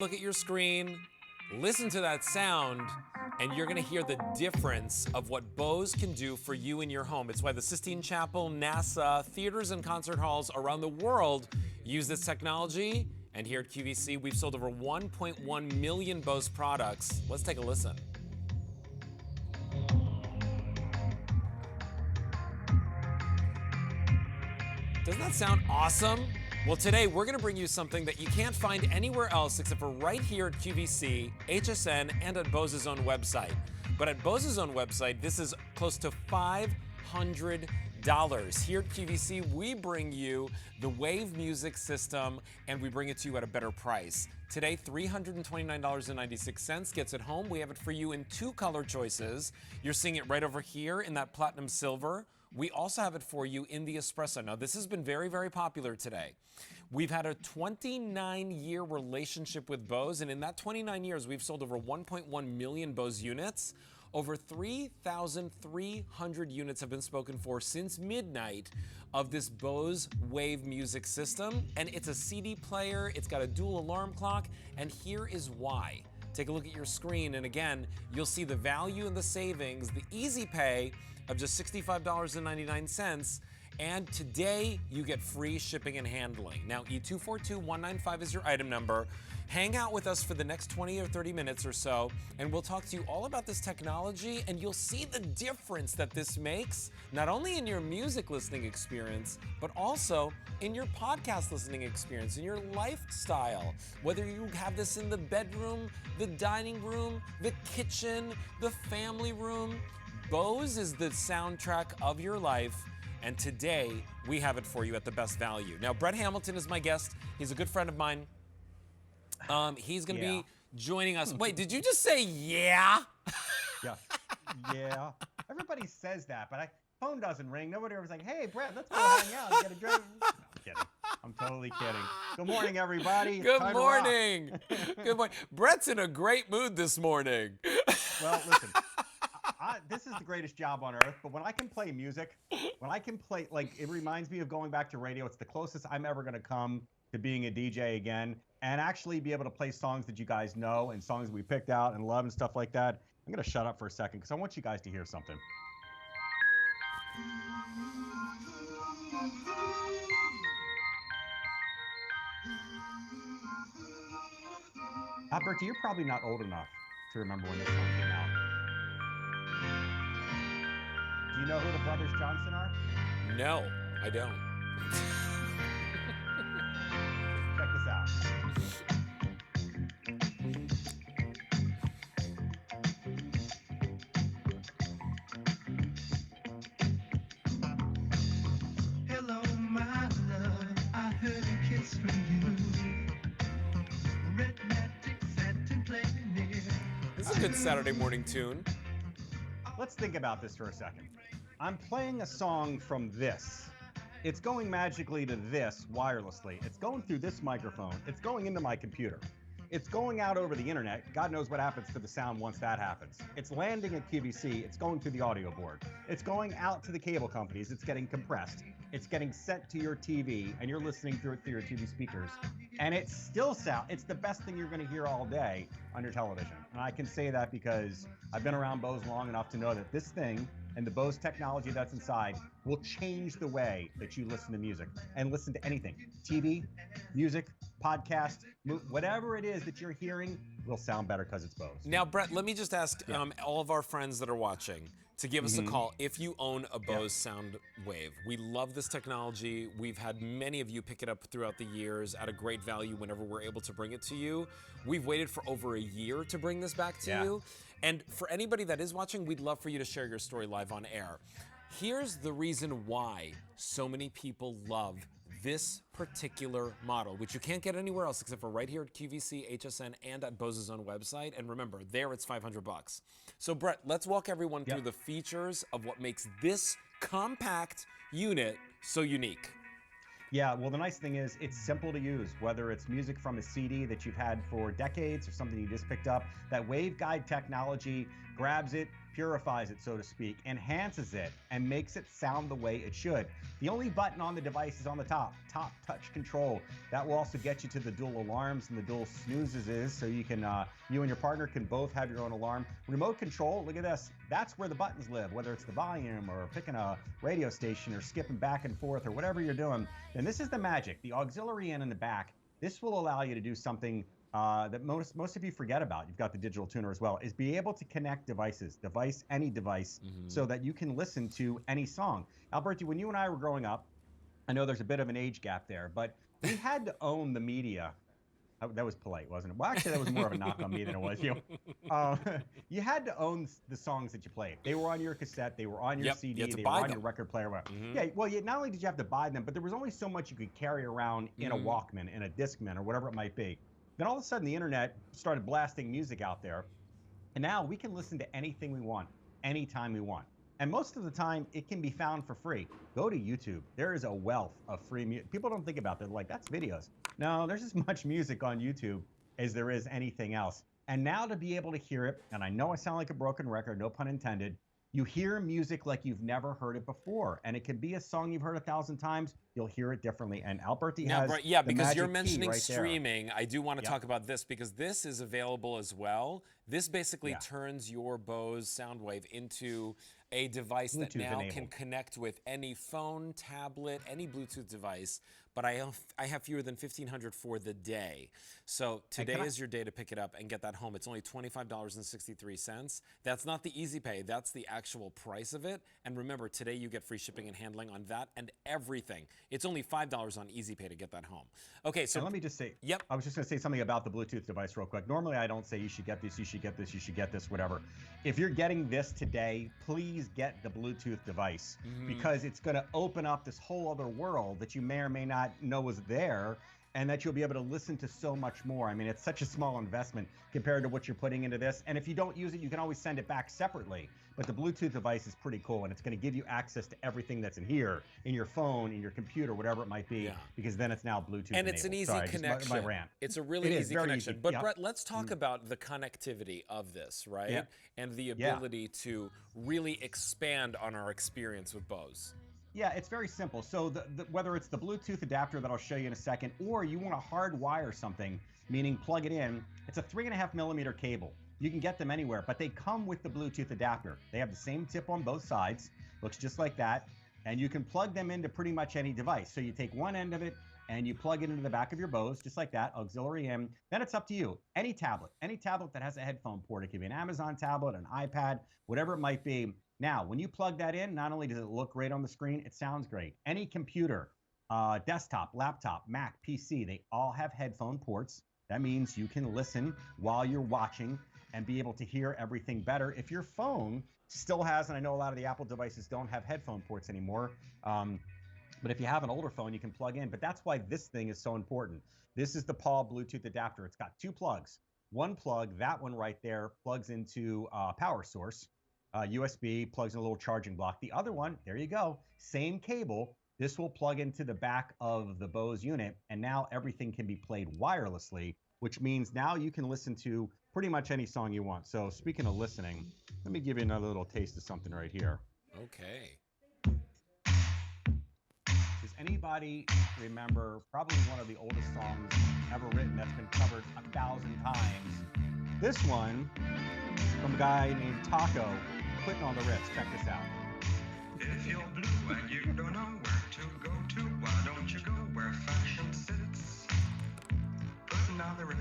Look at your screen, listen to that sound, and you're gonna hear the difference of what Bose can do for you in your home. It's why the Sistine Chapel, NASA, theaters and concert halls around the world use this technology. And here at QVC, we've sold over 1.1 million Bose products. Let's take a listen. Doesn't that sound awesome? Well, today we're going to bring you something that you can't find anywhere else except for right here at QVC, HSN, and at Bose's own website. But at Bose's own website, this is close to $500. Here at QVC, we bring you the Wave music system, and we bring it to you at a better price. Today, $329.96 gets it home. We have it for you in 2 color choices. You're seeing it right over here in that platinum silver. We also have it for you in the espresso. Now, this has been very, very popular today. We've had a 29-year relationship with Bose, and in that 29 years, we've sold over 1.1 million Bose units. Over 3,300 units have been spoken for since midnight of this Bose Wave music system, and it's a CD player, it's got a dual alarm clock, and here is why. Take a look at your screen, and again, you'll see the value and the savings, the easy pay of just $65.99, and today you get free shipping and handling. Now, E242195 is your item number. Hang out with us for the next 20 or 30 minutes or so, and we'll talk to you all about this technology, and you'll see the difference that this makes, not only in your music listening experience, but also in your podcast listening experience, in your lifestyle. Whether you have this in the bedroom, the dining room, the kitchen, the family room, Bose is the soundtrack of your life, and today we have it for you at the best value. Now, Brett Hamilton is my guest. He's a good friend of mine. He's going to be joining us. Wait, did you just say yeah? Yeah. Yeah. Everybody says that, but phone doesn't ring. Nobody ever like, hey, Brett, let's go hang out and get a drink. I'm kidding. I'm totally kidding. Good morning, everybody. Good morning. Good morning. Brett's in a great mood this morning. Well, listen. This is the greatest job on earth, but when I can play music, when I can play, like, it reminds me of going back to radio. It's the closest I'm ever going to come to being a DJ again, and actually be able to play songs that you guys know and songs we picked out and love and stuff like that. I'm going to shut up for a second because I want you guys to hear something. Alberto, you're probably not old enough to remember when this song came out. Do you know who the Brothers Johnson are? No, I don't. Check this out. Hello, my love. I heard a kiss from you. Red magic satin playing near. This is a good Saturday morning tune. Let's think about this for a second. I'm playing a song from this. It's going magically to this wirelessly. It's going through this microphone. It's going into my computer. It's going out over the internet. God knows what happens to the sound once that happens. It's landing at QVC. It's going to the audio board. It's going out to the cable companies. It's getting compressed. It's getting sent to your TV, and you're listening through it through your TV speakers. And it still it's the best thing you're going to hear all day on your television. And I can say that because I've been around Bose long enough to know that this thing and the Bose technology that's inside will change the way that you listen to music and listen to anything. TV, music, podcast, whatever it is that you're hearing will sound better because it's Bose. Now, Brett, let me just ask all of our friends that are watching to give us a call if you own a Bose sound wave. We love this technology. We've had many of you pick it up throughout the years at a great value whenever we're able to bring it to you. We've waited for over a year to bring this back to you. And for anybody that is watching, we'd love for you to share your story live on air. Here's the reason why so many people love this particular model, which you can't get anywhere else except for right here at QVC, HSN, and at Bose's own website. And remember, there it's $500. So Brett, let's walk everyone through the features of what makes this compact unit so unique. Yeah, well, the nice thing is it's simple to use, whether it's music from a CD that you've had for decades or something you just picked up. That waveguide technology grabs it, purifies it, so to speak, enhances it, and makes it sound the way it should. The only button on the device is on the top touch control. That will also get you to the dual alarms and the dual snoozes, so you can, you and your partner can both have your own alarm. Remote control, look at this. That's where the buttons live, whether it's the volume or picking a radio station or skipping back and forth or whatever you're doing. And this is the magic. The auxiliary in the back, this will allow you to do something that most of you forget about. You've got the digital tuner as well, is be able to connect devices, any device, so that you can listen to any song. Alberti, when you and I were growing up, I know there's a bit of an age gap there, but we had to own the media. That was polite, wasn't it? Well, actually, that was more of a knock on me than it was you. You had to own the songs that you played. They were on your cassette, they were on your CD, they were on your record player. Yeah, well, not only did you have to buy them, but there was only so much you could carry around in a Walkman, in a Discman, or whatever it might be. Then all of a sudden, the internet started blasting music out there, and now we can listen to anything we want, anytime we want. And most of the time, it can be found for free. Go to YouTube. There is a wealth of free music. People don't think about that. They're like, that's videos. No, there's as much music on YouTube as there is anything else. And now to be able to hear it, and I know I sound like a broken record, no pun intended, you hear music like you've never heard it before. And it can be a song you've heard 1,000 times. You'll hear it differently. And Alberti has yeah, the because you're magic mentioning key right streaming, there. I do want to talk about this because this is available as well. This basically Yeah. turns your Bose Soundwave into a device that Bluetooth now enabled. can connect with any phone, tablet, any Bluetooth device. But I have fewer than 1,500 for the day. So today is your day to pick it up and get that home. It's only $25.63. That's not the easy pay. That's the actual price of it. And remember, today you get free shipping and handling on that and everything. It's only $5 on easy pay to get that home. Okay, so And let me just say, yep. I was just going to say something about the Bluetooth device real quick. Normally, I don't say you should get this, you should get this, you should get this, whatever. If you're getting this today, please get the Bluetooth device because it's going to open up this whole other world that you may or may not know was there, and that you'll be able to listen to so much more. I mean, it's such a small investment compared to what you're putting into this. And if you don't use it, you can always send it back separately. But the Bluetooth device is pretty cool, and it's going to give you access to everything that's in here, in your phone, in your computer, whatever it might be, because then it's now Bluetooth And it's an easy connection. My rant. It's a really easy connection. Easy. But Brett, let's talk about the connectivity of this, right? Yeah. And the ability to really expand on our experience with Bose. Yeah, it's very simple. So whether it's the Bluetooth adapter that I'll show you in a second, or you want to hardwire something, meaning plug it in, it's a 3.5 millimeter cable. You can get them anywhere, but they come with the Bluetooth adapter. They have the same tip on both sides, looks just like that, and you can plug them into pretty much any device. So you take one end of it and you plug it into the back of your Bose, just like that, auxiliary in. Then it's up to you. Any tablet that has a headphone port, it could be an Amazon tablet, an iPad, whatever it might be. Now, when you plug that in, not only does it look great on the screen, it sounds great. Any computer, desktop, laptop, Mac, PC, they all have headphone ports. That means you can listen while you're watching and be able to hear everything better. If your phone still has, and I know a lot of the Apple devices don't have headphone ports anymore, but if you have an older phone, you can plug in. But that's why this thing is so important. This is the Paul Bluetooth adapter. It's got two plugs. One plug, that one right there, plugs into a power source. USB, plugs in a little charging block. The other one, there you go, same cable. This will plug into the back of the Bose unit, and now everything can be played wirelessly, which means now you can listen to pretty much any song you want. So speaking of listening, let me give you another little taste of something right here. Okay. Does anybody remember probably one of the oldest songs ever written that's been covered 1,000 times? This one from a guy named Taco, Clinton on the Ritz. Check this out. If you're blue and you don't know where to go to, why don't you go where fashion sits? Putting on the Ritz.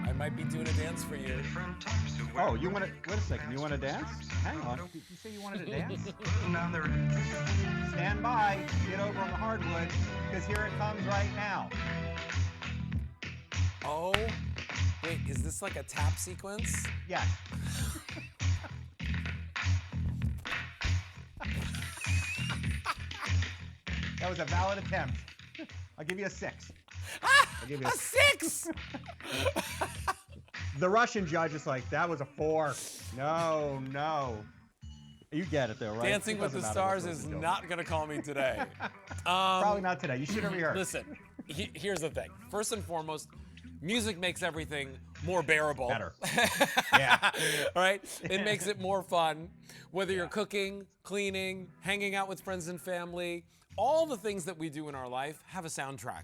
I might be doing a dance for you. Different types who wear Oh, you want to, wait a second, you want to dance? Hang on, did you say you wanted to dance? Putting on the Ritz. Stand by, get over on the hardwood, because here it comes right now. Oh, wait, is this like a tap sequence? Yes. That was a valid attempt. I'll give you a 6. I'll give you A 6! The Russian judge is like, that was a 4. No. You get it though, right? Dancing with the Stars is not going to call me today. Probably not today. You should have rehearsed. Listen, here's the thing. First and foremost, Music makes everything more bearable. Better. Yeah. All right? It makes it more fun. Whether you're cooking, cleaning, hanging out with friends and family, all the things that we do in our life have a soundtrack.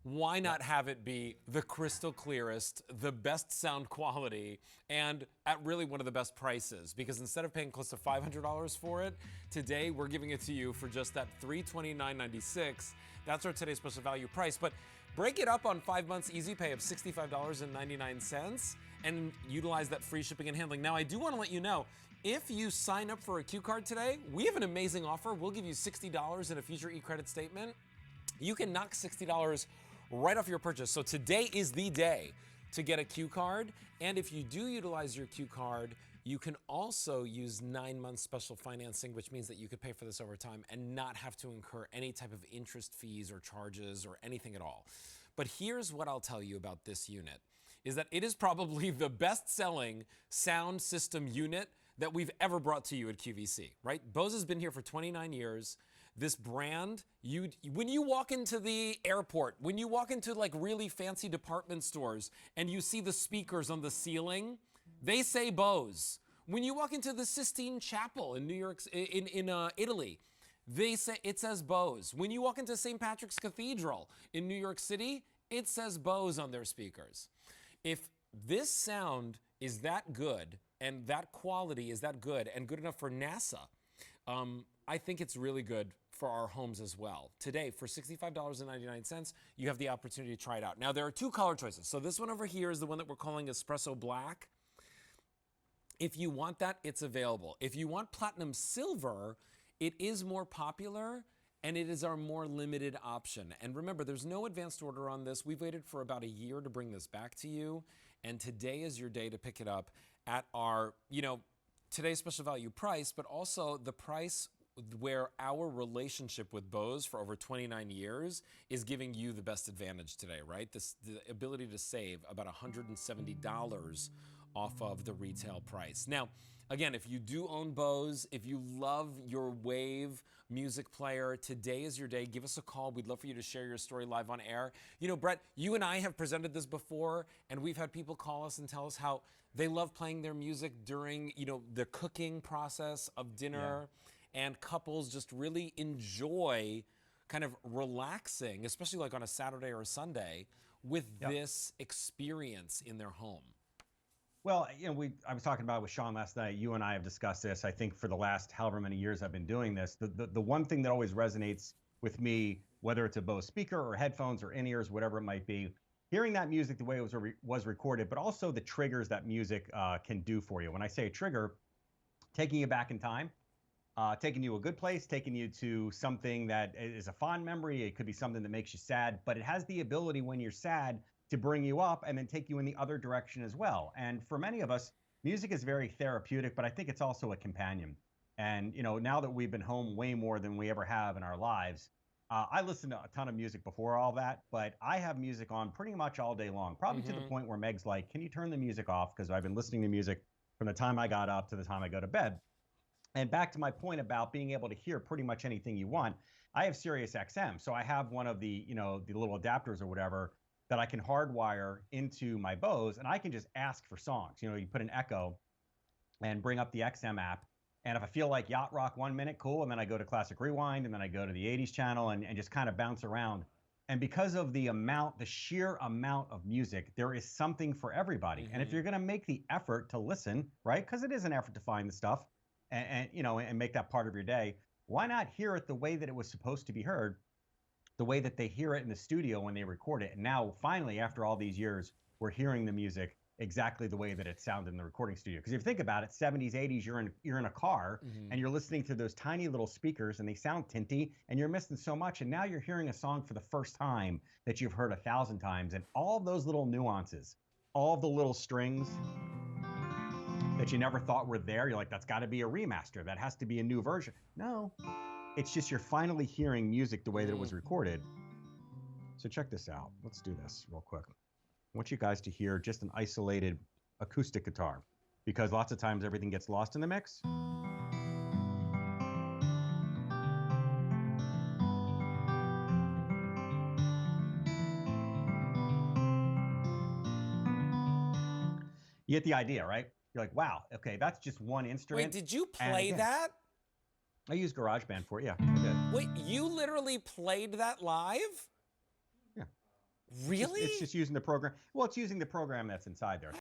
Why not have it be the crystal clearest, the best sound quality, and at really one of the best prices? Because instead of paying close to $500 for it, today we're giving it to you for just that $329.96. That's our today's special value price. But break it up on 5 months easy pay of $65.99 and utilize that free shipping and handling. Now, I do want to let you know, if you sign up for a Q card today, we have an amazing offer. We'll give you $60 in a future e-credit statement. You can knock $60 right off your purchase. So today is the day to get a Q card. And if you do utilize your Q card, you can also use 9 months special financing, which means that you could pay for this over time and not have to incur any type of interest fees or charges or anything at all. But here's what I'll tell you about this unit, is that it is probably the best-selling sound system unit that we've ever brought to you at QVC, right? Bose has been here for 29 years. This brand, when you walk into the airport, when you walk into like really fancy department stores and you see the speakers on the ceiling, they say Bose. When you walk into the Sistine Chapel in New York, in Italy, it says Bose. When you walk into St. Patrick's Cathedral in New York City, it says Bose on their speakers. If this sound is that good and that quality is that good and good enough for NASA, I think it's really good for our homes as well. Today, for $65.99, you have the opportunity to try it out. Now, there are 2 color choices. So this one over here is the one that we're calling Espresso Black. If you want that, it's available. If you want Platinum Silver, it is more popular and it is our more limited option. And remember, there's no advanced order on this. We've waited for about a year to bring this back to you. And today is your day to pick it up at our, today's special value price, but also the price where our relationship with Bose for over 29 years is giving you the best advantage today, right? The ability to save about $170 off of the retail price. Now, again, if you do own Bose, if you love your Wave music player, today is your day. Give us a call. We'd love for you to share your story live on air. Brett, you and I have presented this before, and we've had people call us and tell us how they love playing their music during, the cooking process of dinner. Yeah. And couples just really enjoy kind of relaxing, especially like on a Saturday or a Sunday, with this experience in their home. Well, I was talking about it with Sean last night. You and I have discussed this. I think for the last however many years I've been doing this, the one thing that always resonates with me, whether it's a Bose speaker or headphones or in-ears, whatever it might be, hearing that music the way it was recorded, but also the triggers that music can do for you. When I say a trigger, taking you back in time, taking you to a good place, taking you to something that is a fond memory. It could be something that makes you sad, but it has the ability when you're sad to bring you up and then take you in the other direction as well. And for many of us, music is very therapeutic, but I think it's also a companion. And now that we've been home way more than we ever have in our lives, I listen to a ton of music before all that, but I have music on pretty much all day long, probably to the point where Meg's like, can you turn the music off? Because I've been listening to music from the time I got up to the time I go to bed. And back to my point about being able to hear pretty much anything you want, I have Sirius XM. So I have one of the, the little adapters or whatever that I can hardwire into my Bose, and I can just ask for songs. You put an Echo and bring up the XM app. And if I feel like yacht rock 1 minute, cool. And then I go to classic rewind, and then I go to the 80s channel and just kind of bounce around. And because of the sheer amount of music, there is something for everybody. And if you're going to make the effort to listen, right? Because it is an effort to find the stuff and make that part of your day, why not hear it the way that it was supposed to be heard, the way that they hear it in the studio when they record it? And now, finally, after all these years, we're hearing the music exactly the way that it sounded in the recording studio. Because if you think about it, 70s, 80s, you're in a car and you're listening to those tiny little speakers and they sound tinty and you're missing so much. And now you're hearing a song for the first time that you've heard 1,000 times, and all those little nuances, all the little strings that you never thought were there. You're like, that's got to be a remaster. That has to be a new version. No, it's just you're finally hearing music the way that it was recorded. So check this out. Let's do this real quick. I want you guys to hear just an isolated acoustic guitar, because lots of times everything gets lost in the mix. You get the idea, right? You're like, wow, okay, that's just one instrument. Wait, did you And play again, that? I use GarageBand for it. Yeah, I did. Wait, you literally played that live? Yeah. Really? It's just using the program. Well, it's using the program that's inside there.